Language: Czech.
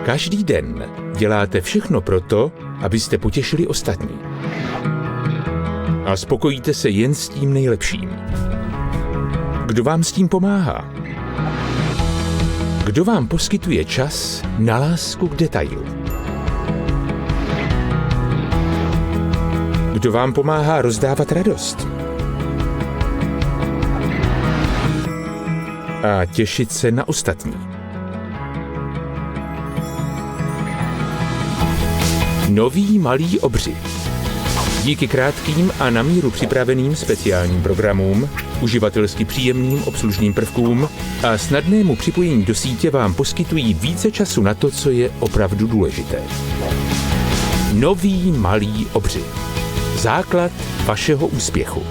Každý den děláte všechno proto, abyste potěšili ostatní. A spokojíte se jen s tím nejlepším. Kdo vám s tím pomáhá? Kdo vám poskytuje čas na lásku k detailu? Kdo vám pomáhá rozdávat radost? A těšit se na ostatní. Noví malí obři. Díky krátkým a na míru připraveným speciálním programům, uživatelsky příjemným obslužným prvkům a snadnému připojení do sítě vám poskytují více času na to, co je opravdu důležité. Noví malí obři. Základ vašeho úspěchu.